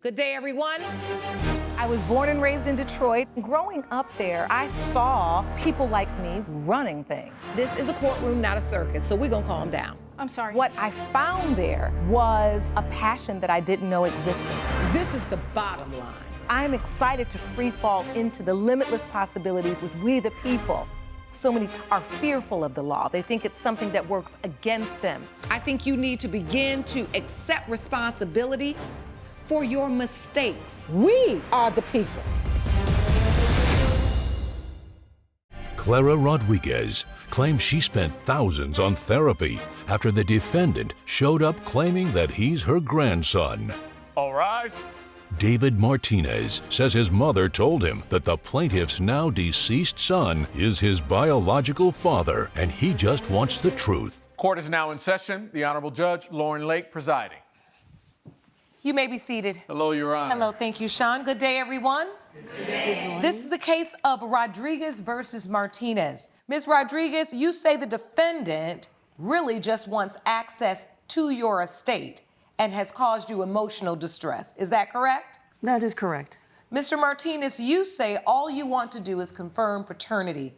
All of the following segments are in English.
Good day, everyone. I was born and raised in Detroit. Growing up there, I saw people like me running things. This is a courtroom, not a circus, so we're gonna calm down. I'm sorry. What I found there was a passion that I didn't know existed. This is the bottom line. I'm excited to free fall into the limitless possibilities with we the people. So many are fearful of the law. They think it's something that works against them. I think you need to begin to accept responsibility for your mistakes. We are the people. Clara Rodriguez claims she spent thousands on therapy after the defendant showed up claiming that he's her grandson. All rise. David Martinez says his mother told him that the plaintiff's now deceased son is his biological father and he just wants the truth. Court is now in session. The Honorable Judge Lauren Lake presiding. You may be seated. Hello, Your Honor. Hello, thank you, Sean. Good day, everyone. Good day. This is the case of Rodriguez versus Martinez. Ms. Rodriguez, you say the defendant really just wants access to your estate and has caused you emotional distress. Is that correct? That is correct. Mr. Martinez, you say all you want to do is confirm paternity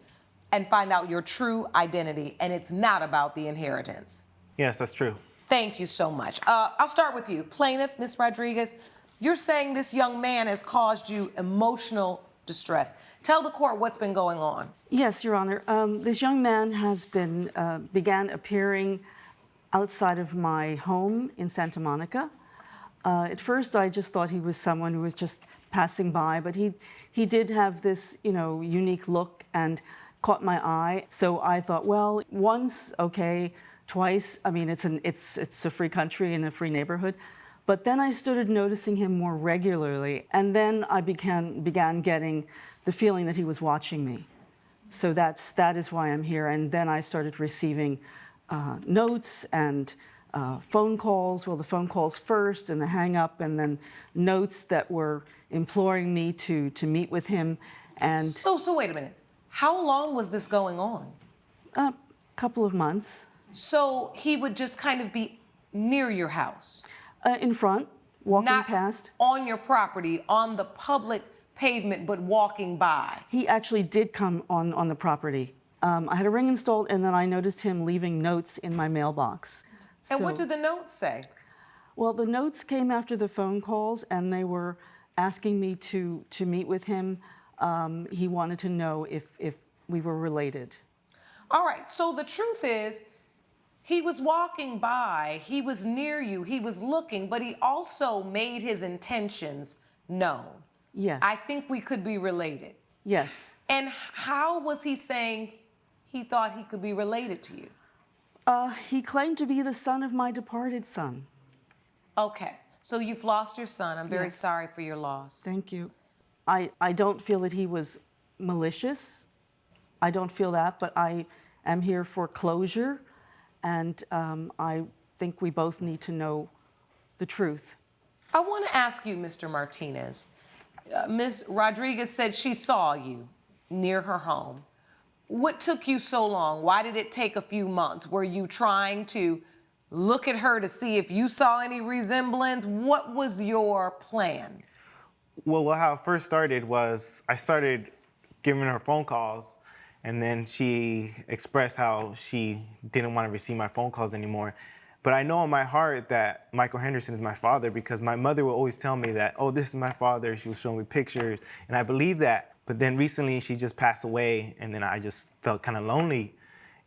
and find out your true identity, and it's not about the inheritance. Yes, that's true. Thank you so much. I'll start with you. Plaintiff, Ms. Rodriguez, you're saying this young man has caused you emotional distress. Tell the court what's been going on. Yes, Your Honor. This young man has began appearing outside of my home in Santa Monica. At first, I just thought he was someone who was just passing by, but he did have this, unique look and caught my eye. So I thought, well, once, okay. Twice, I mean, it's a free country and a free neighborhood. But then I started noticing him more regularly, and then I began getting the feeling that he was watching me. So that is why I'm here. And then I started receiving notes and phone calls. Well, the phone calls first, and the hang up, and then notes that were imploring me to meet with him. And so wait a minute. How long was this going on? A couple of months. So he would just kind of be near your house? In front, walking Not past. On your property, on the public pavement, but walking by? He actually did come on the property. I had a ring installed, and then I noticed him leaving notes in my mailbox. And what did the notes say? Well, the notes came after the phone calls, and they were asking me to meet with him. He wanted to know if we were related. All right, so the truth is, he was walking by, he was near you, he was looking, but he also made his intentions known. Yes. I think we could be related. Yes. And how was he saying he thought he could be related to you? He claimed to be the son of my departed son. Okay, so you've lost your son. I'm very Yes. sorry for your loss. Thank you. I don't feel that he was malicious. I don't feel that, but I am here for closure. And I think we both need to know the truth. I want to ask you, Mr. Martinez. Ms. Rodriguez said she saw you near her home. What took you so long? Why did it take a few months? Were you trying to look at her to see if you saw any resemblance? What was your plan? Well, how it first started was I started giving her phone calls, and then she expressed how she didn't want to receive my phone calls anymore. But I know in my heart that Michael Henderson is my father, because my mother would always tell me that, oh, this is my father. She was showing me pictures, and I believe that. But then recently she just passed away, and then I just felt kind of lonely.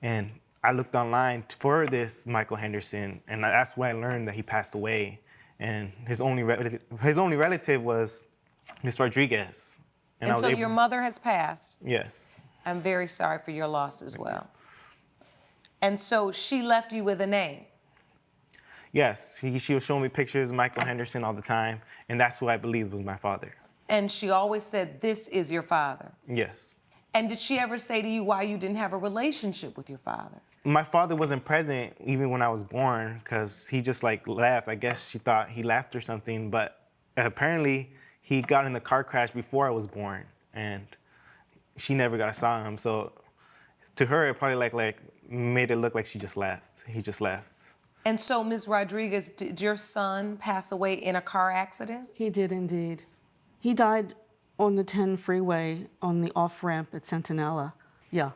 And I looked online for this Michael Henderson, and that's when I learned that he passed away. And his only relative was Ms. Rodriguez. And so your mother has passed? Yes. I'm very sorry for your loss as well. And so she left you with a name? Yes, she was showing me pictures of Michael Henderson all the time, and that's who I believed was my father. And she always said, this is your father? Yes. And did she ever say to you why you didn't have a relationship with your father? My father wasn't present even when I was born, because he just left. I guess she thought he left or something, but apparently he got in the car crash before I was born, and she never got to saw him. So to her, it probably like made it look like she just left. He just left. And so, Ms. Rodriguez, did your son pass away in a car accident? He did indeed. He died on the 10 freeway on the off-ramp at Centinela. Yeah,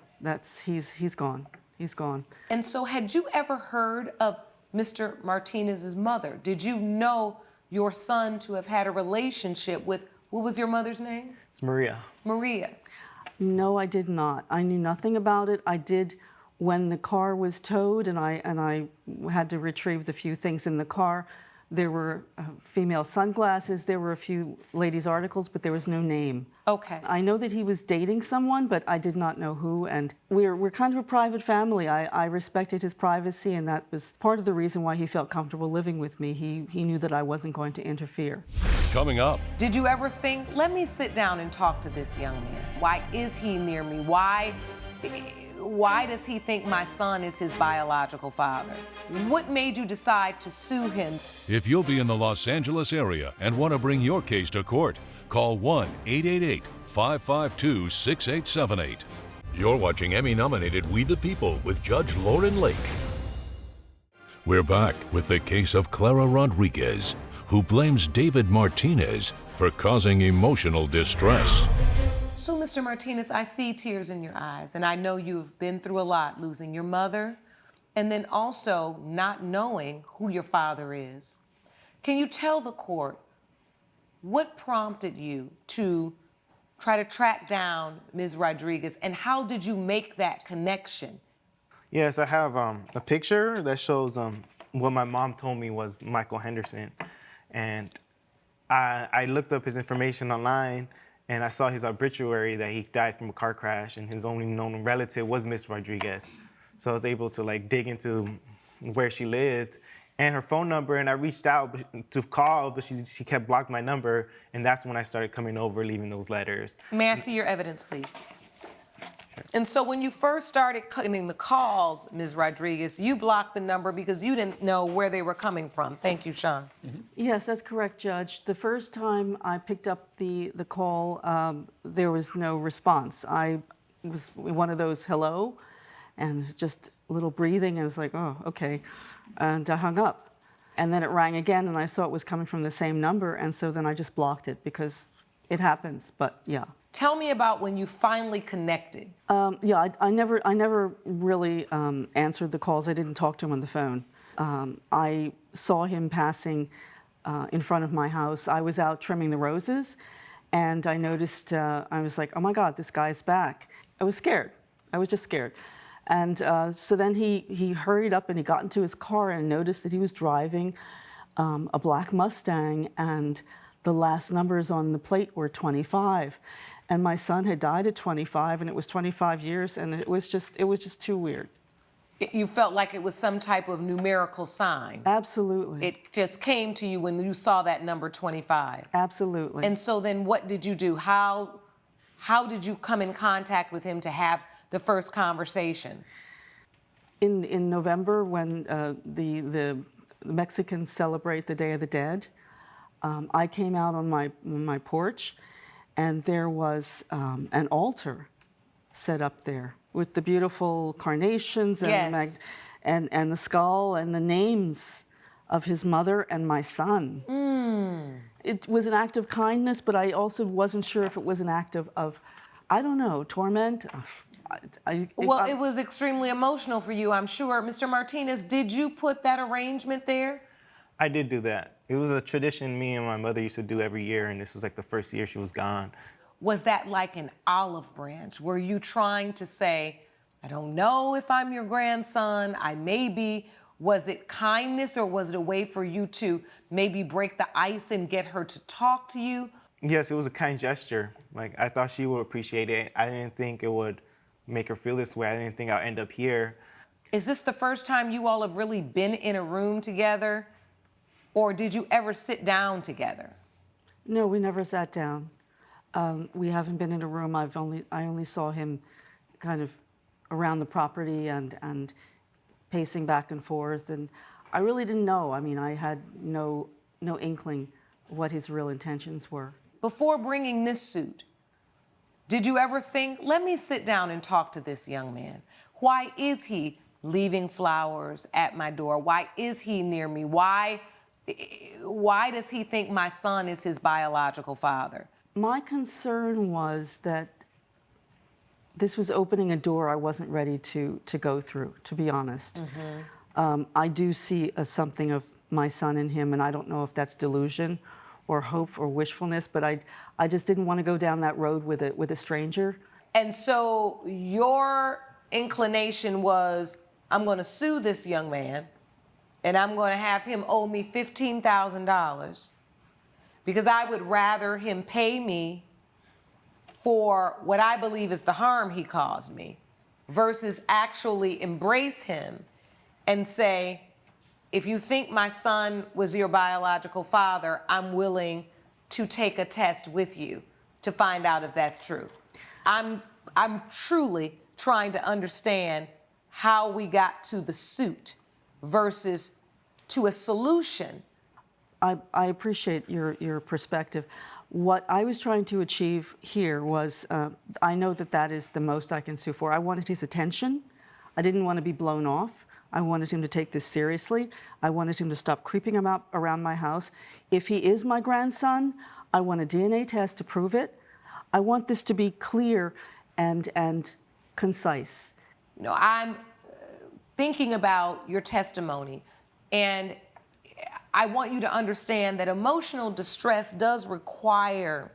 he's gone. He's gone. And so had you ever heard of Mr. Martinez's mother? Did you know your son to have had a relationship with, what was your mother's name? It's Maria. Maria. No, I did not. I knew nothing about it. I did when the car was towed and I had to retrieve the few things in the car. There were female sunglasses, there were a few ladies' articles, but there was no name. Okay. I know that he was dating someone, but I did not know who, and we're kind of a private family. I respected his privacy, and that was part of the reason why he felt comfortable living with me. He knew that I wasn't going to interfere. Coming up, Did you ever think, let me sit down and talk to this young man? Why is he near me? Why does he think my son is his biological father? What made you decide to sue him? if you'll be in the Los Angeles area and want to bring your case to court, call 1-888-552-6878. You're watching Emmy-nominated We the People with Judge Lauren Lake. We're back with the case of Clara Rodriguez, who blames David Martinez for causing emotional distress. So, Mr. Martinez, I see tears in your eyes, and I know you've been through a lot, losing your mother, and then also not knowing who your father is. Can you tell the court what prompted you to try to track down Ms. Rodriguez, and how did you make that connection? Yes, I have a picture that shows what my mom told me was Michael Henderson. And I looked up his information online, and I saw his obituary that he died from a car crash, and his only known relative was Miss Rodriguez. So I was able to dig into where she lived and her phone number, and I reached out to call, but she kept blocking my number, and that's when I started coming over, leaving those letters. May I see your evidence, please? And so when you first started getting the calls, Ms. Rodriguez, you blocked the number because you didn't know where they were coming from. Thank you, Sean. Yes, that's correct, Judge. The first time I picked up the call, there was no response. I was one of those hello, and just a little breathing, and I was like, oh, okay. And I hung up. And then it rang again, and I saw it was coming from the same number, and so then I just blocked it because it happens, but yeah. Tell me about when you finally connected. Yeah, I never really answered the calls. I didn't talk to him on the phone. I saw him passing in front of my house. I was out trimming the roses, and I noticed, I was like, oh my God, this guy's back. I was scared. I was just scared. And so then he hurried up and he got into his car and noticed that he was driving a black Mustang, and the last numbers on the plate were 25. And my son had died at 25, and it was 25 years, and it was just too weird. You felt like it was some type of numerical sign. Absolutely. It just came to you when you saw that number 25. Absolutely. And so then what did you do? How did you come in contact with him to have the first conversation? In November, when the Mexicans celebrate the Day of the Dead, I came out on my porch, and there was an altar set up there with the beautiful carnations and, Yes. and the skull and the names of his mother and my son. It was an act of kindness, but I also wasn't sure if it was an act of I don't know, torment. Well, it was extremely emotional for you, I'm sure. Mr. Martinez, did you put that arrangement there? I did do that. It was a tradition me and my mother used to do every year, and this was like the first year she was gone. Was that like an olive branch? Were you trying to say, I don't know if I'm your grandson, I may be? Was it kindness, or was it a way for you to maybe break the ice and get her to talk to you? Yes, it was a kind gesture. Like, I thought she would appreciate it. I didn't think it would make her feel this way. I didn't think I'd end up here. Is this the first time you all have really been in a room together? Or did you ever sit down together? No, we never sat down. We haven't been in a room. I only saw him kind of around the property and pacing back and forth, and I really didn't know. I mean, I had no inkling what his real intentions were. Before bringing this suit, did you ever think, let me sit down and talk to this young man? Why is he leaving flowers at my door? Why is he near me? Why does he think my son is his biological father? My concern was that this was opening a door I wasn't ready to go through, to be honest. I do see something of my son in him, and I don't know if that's delusion or hope or wishfulness, but I just didn't want to go down that road with a stranger. And so your inclination was, I'm going to sue this young man, and I'm going to have him owe me $15,000 because I would rather him pay me for what I believe is the harm he caused me versus actually embrace him and say, if you think my son was your biological father, I'm willing to take a test with you to find out if that's true. I'm truly trying to understand how we got to the suit versus to a solution. I appreciate your perspective. What I was trying to achieve here was, I know that is the most I can sue for. I wanted his attention. I didn't want to be blown off. I wanted him to take this seriously. I wanted him to stop creeping around my house. If he is my grandson, I want a DNA test to prove it. I want this to be clear and concise. You know, I'm thinking about your testimony, and I want you to understand that emotional distress does require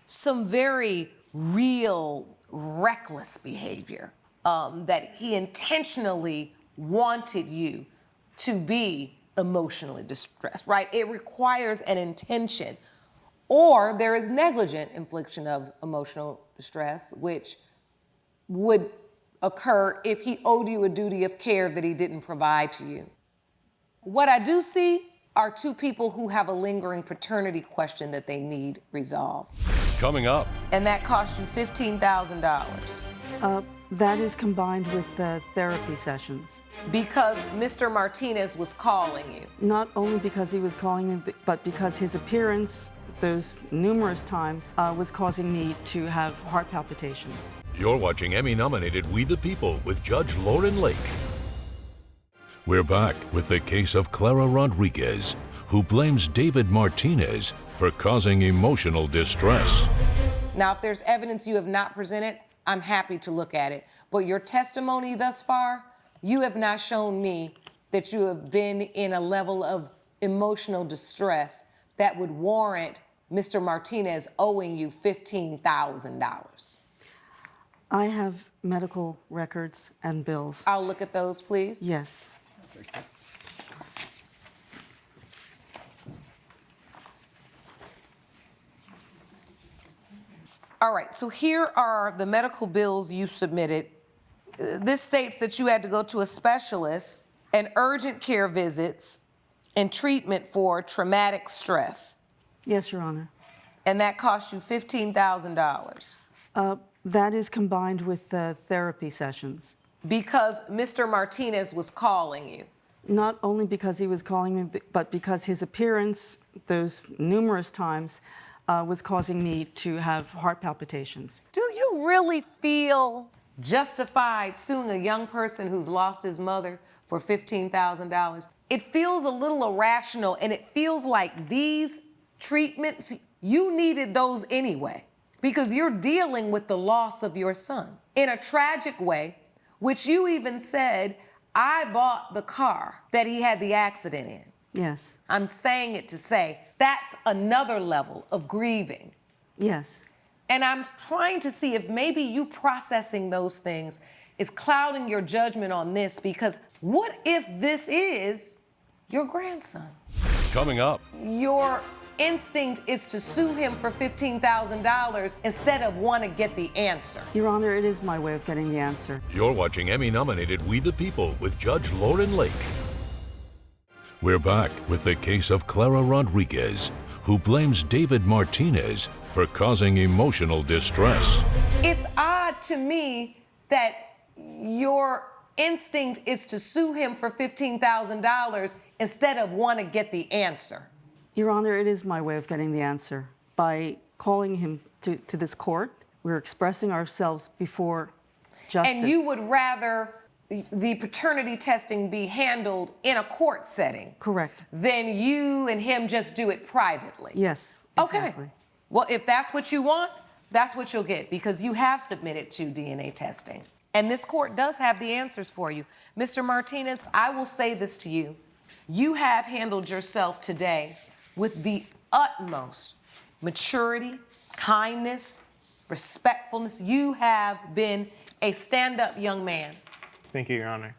some very real, reckless behavior. That he intentionally wanted you to be emotionally distressed, right? It requires an intention. Or there is negligent infliction of emotional distress, which would occur if he owed you a duty of care that he didn't provide to you. What I do see are two people who have a lingering paternity question that they need resolved. Coming up. And that costs you $15,000. That is combined with therapy sessions. Because Mr. Martinez was calling you. Not only because he was calling me, but because his appearance, those numerous times, was causing me to have heart palpitations. You're watching Emmy-nominated We the People with Judge Lauren Lake. We're back with the case of Clara Rodriguez, who blames David Martinez for causing emotional distress. Now, if there's evidence you have not presented, I'm happy to look at it. But your testimony thus far, you have not shown me that you have been in a level of emotional distress that would warrant Mr. Martinez owing you $15,000. I have medical records and bills. I'll look at those, please. Yes. All right, so here are the medical bills you submitted. This states that you had to go to a specialist and urgent care visits and treatment for traumatic stress. Yes, Your Honor. And that cost you $15,000. That is combined with therapy sessions. Because Mr. Martinez was calling you. Not only because he was calling me, but because his appearance, those numerous times, was causing me to have heart palpitations. Do you really feel justified suing a young person who's lost his mother for $15,000? It feels a little irrational, and it feels like these treatments, you needed those anyway, because you're dealing with the loss of your son in a tragic way, which you even said, I bought the car that he had the accident in. Yes. I'm saying it to say that's another level of grieving. Yes. And I'm trying to see if maybe you processing those things is clouding your judgment on this, because what if this is your grandson? Coming up. Your instinct is to sue him for $15,000 instead of want to get the answer. Your Honor, it is my way of getting the answer. You're watching Emmy-nominated We the People with Judge Lauren Lake. We're back with the case of Clara Rodriguez, who blames David Martinez for causing emotional distress. It's odd to me that your instinct is to sue him for $15,000 instead of want to get the answer. Your Honor, it is my way of getting the answer. By calling him to this court, we're expressing ourselves before justice. And you would rather the paternity testing be handled in a court setting, Correct. then you and him just do it privately. Yes. Okay. Exactly. Well, if that's what you want, that's what you'll get because you have submitted to DNA testing. And this court does have the answers for you. Mr. Martinez, I will say this to you. You have handled yourself today with the utmost maturity, kindness, respectfulness. You have been a stand-up young man. Thank you, Your Honor.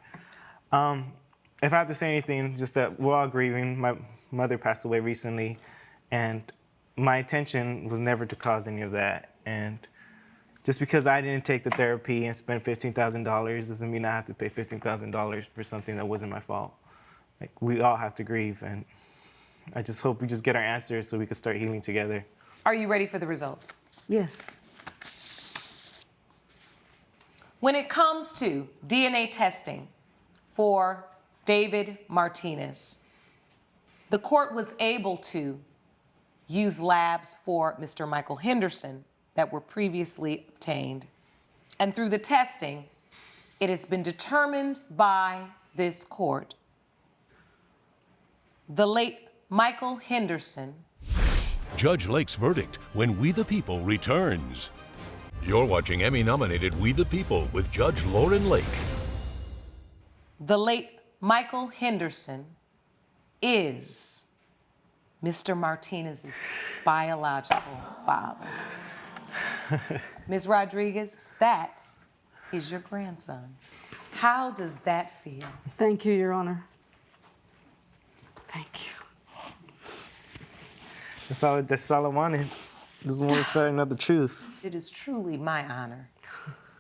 If I have to say anything, just that we're all grieving. My mother passed away recently, and my intention was never to cause any of that. And just because I didn't take the therapy and spend $15,000 doesn't mean I have to pay $15,000 for something that wasn't my fault. Like, we all have to grieve, and I just hope we just get our answers so we can start healing together. Are you ready for the results? Yes. When it comes to DNA testing for David Martinez, the court was able to use labs for Mr. Michael Henderson that were previously obtained. And through the testing, it has been determined by this court the late Michael Henderson. Judge Lake's verdict when We the People returns. You're watching Emmy-nominated We the People with Judge Lauren Lake. The late Michael Henderson is Mr. Martinez's biological father. Ms. Rodriguez, that is your grandson. How does that feel? Thank you, Your Honor. Thank you. That's all I wanted. Just wanted to find out the truth. It is truly my honor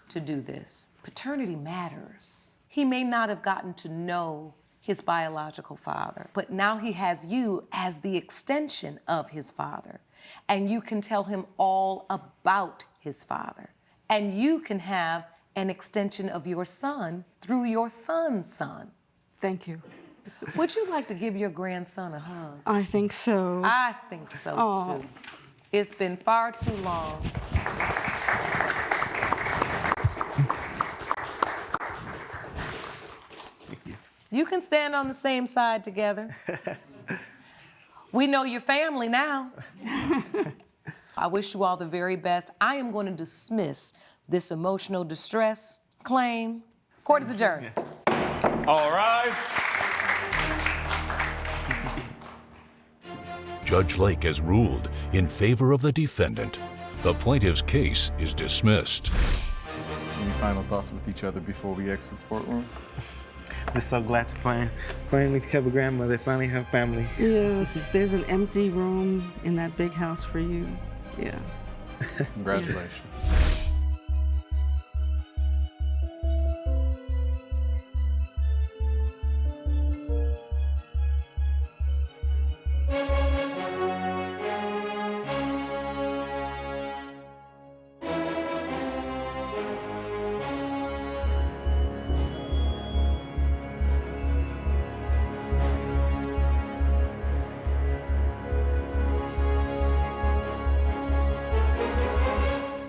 to do this. Paternity matters. He may not have gotten to know his biological father, but now he has you as the extension of his father. And you can tell him all about his father. And you can have an extension of your son through your son's son. Thank you. Would you like to give your grandson a hug? I think so. I think so Aw. too. It's been far too long. You can stand on the same side together. We know your family now. I wish you all the very best. I am going to dismiss this emotional distress claim. Court is adjourned. All rise. Judge Lake has ruled in favor of the defendant. The plaintiff's case is dismissed. Any final thoughts with each other before we exit the courtroom? Just so glad to finally have a grandmother, finally have family. Yes, there's an empty room in that big house for you. Yeah. Congratulations.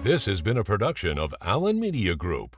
This has been a production of Allen Media Group.